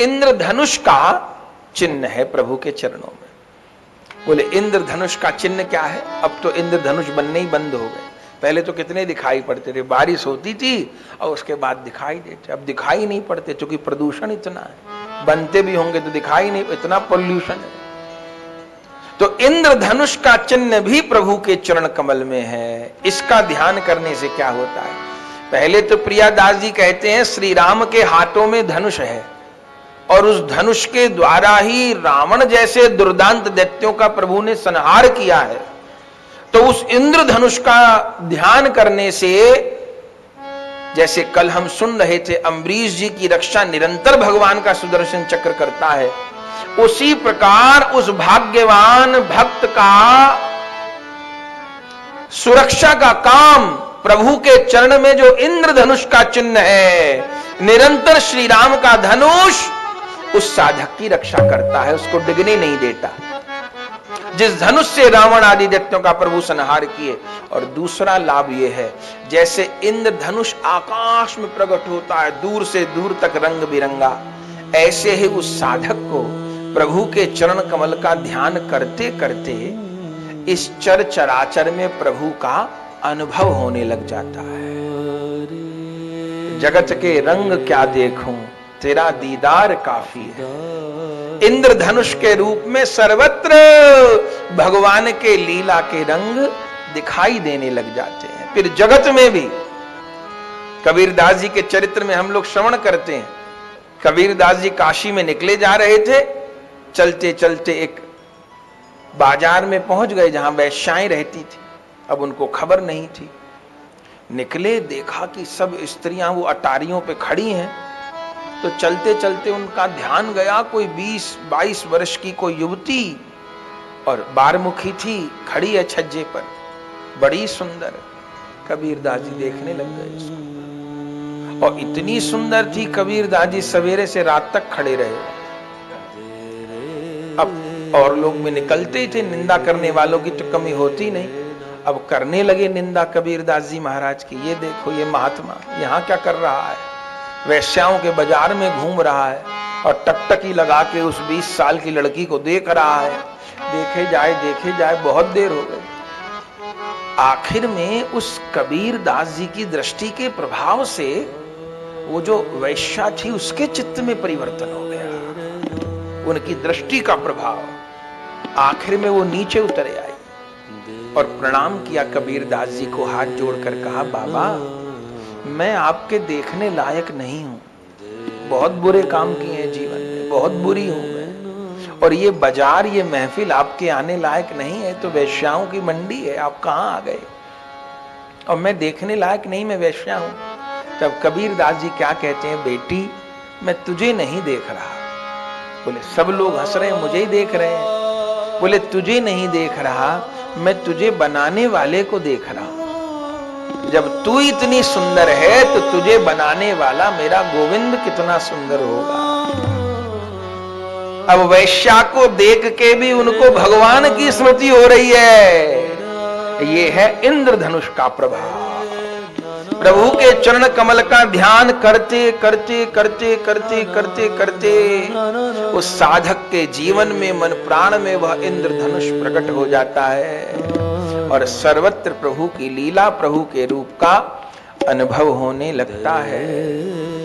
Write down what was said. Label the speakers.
Speaker 1: इंद्रधनुष का चिन्ह है प्रभु के चरणों में। बोले इंद्रधनुष का चिन्ह क्या है? अब तो इंद्रधनुष बनने ही बंद हो गए। पहले तो कितने दिखाई पड़ते थे, बारिश होती थी और उसके बाद दिखाई देते, अब दिखाई नहीं पड़ते क्योंकि प्रदूषण इतना है। बनते भी होंगे तो दिखाई नहीं, इतना पोल्यूशन है। तो इंद्रधनुष का चिन्ह भी प्रभु के चरण कमल में है। इसका ध्यान करने से क्या होता है? पहले तो प्रियादास जी कहते हैं श्री राम के हाथों में धनुष है और उस धनुष के द्वारा ही रावण जैसे दुर्दांत दैत्यों का प्रभु ने संहार किया है। तो उस इंद्रधनुष का ध्यान करने से, जैसे कल हम सुन रहे थे अम्बरीश जी की रक्षा निरंतर भगवान का सुदर्शन चक्र करता है, उसी प्रकार उस भाग्यवान भक्त का सुरक्षा का काम प्रभु के चरण में जो इंद्रधनुष का चिन्ह है, निरंतर श्री राम का धनुष उस साधक की रक्षा करता है, उसको डिगने नहीं देता। जिस धनुष से रावण आदि दैत्यों का प्रभु संहार किए। और दूसरा लाभ यह है, जैसे इंद्रधनुष आकाश में प्रकट होता है दूर से दूर तक रंग बिरंगा, ऐसे ही उस साधक को प्रभु के चरण कमल का ध्यान करते करते इस चर चराचर में प्रभु का अनुभव होने लग जाता है। जगत के रंग क्या देखूं, तेरा दीदार काफी है। इंद्रधनुष के रूप में सर्वत्र भगवान के लीला के रंग दिखाई देने लग जाते हैं। फिर जगत में भी कबीरदास जी के चरित्र में हम लोग श्रवण करते हैं। कबीरदास जी काशी में निकले जा रहे थे, चलते चलते एक बाजार में पहुंच गए जहां वैश्याएं रहती थी। अब उनको खबर नहीं थी, निकले देखा कि सब स्त्रियां वो अटारियों पे खड़ी हैं। तो चलते चलते उनका ध्यान गया, कोई 20-22 वर्ष की कोई युवती और बारमुखी थी, खड़ी है छज्जे पर, बड़ी सुंदर। कबीरदास जी देखने लग गए इसको, और इतनी सुंदर थी कबीरदास जी सवेरे से रात तक खड़े रहे। अब और लोग भी निकलते ही थे, निंदा करने वालों की तो कमी होती नहीं। अब करने लगे निंदा कबीरदास जी महाराज की, ये देखो ये महात्मा यहाँ क्या कर रहा है, वैश्याओं के बाजार में घूम रहा है और टकटकी लगा के उस 20 साल की लड़की को देख रहा है। देखे जाए बहुत देर हो गई। आखिर में उस कबीरदास जी की दृष्टि के प्रभाव से वो जो वैश्या थी उसके चित्त में परिवर्तन हो गया, उनकी दृष्टि का प्रभाव। आखिर में वो नीचे उतरे आई और प्रणाम किया कबीरदास जी को, हाथ जोड़कर कहा, बाबा मैं आपके देखने लायक नहीं हूं, बहुत बुरे काम किए हैं जीवन में, बहुत बुरी हूं मैं, और ये बाजार ये महफिल आपके आने लायक नहीं है, तो वैश्याओं की मंडी है, आप कहां आ गए, और मैं देखने लायक नहीं, मैं वैश्या हूं। तब कबीरदास जी क्या कहते हैं, बेटी मैं तुझे नहीं देख रहा। बोले सब लोग हंस रहे हैं, मुझे ही देख रहे हैं। बोले तुझे नहीं देख रहा, मैं तुझे बनाने वाले को देख रहा हूं। जब तू इतनी सुंदर है तो तुझे बनाने वाला मेरा गोविंद कितना सुंदर होगा। अब वैश्या को देख के भी उनको भगवान की स्मृति हो रही है। ये है इंद्रधनुष का प्रभाव। प्रभु के चरण कमल का ध्यान करते करते करते करते करते करते उस साधक के जीवन में, मन प्राण में वह इंद्रधनुष प्रकट हो जाता है और सर्वत्र प्रभु की लीला, प्रभु के रूप का अनुभव होने लगता है।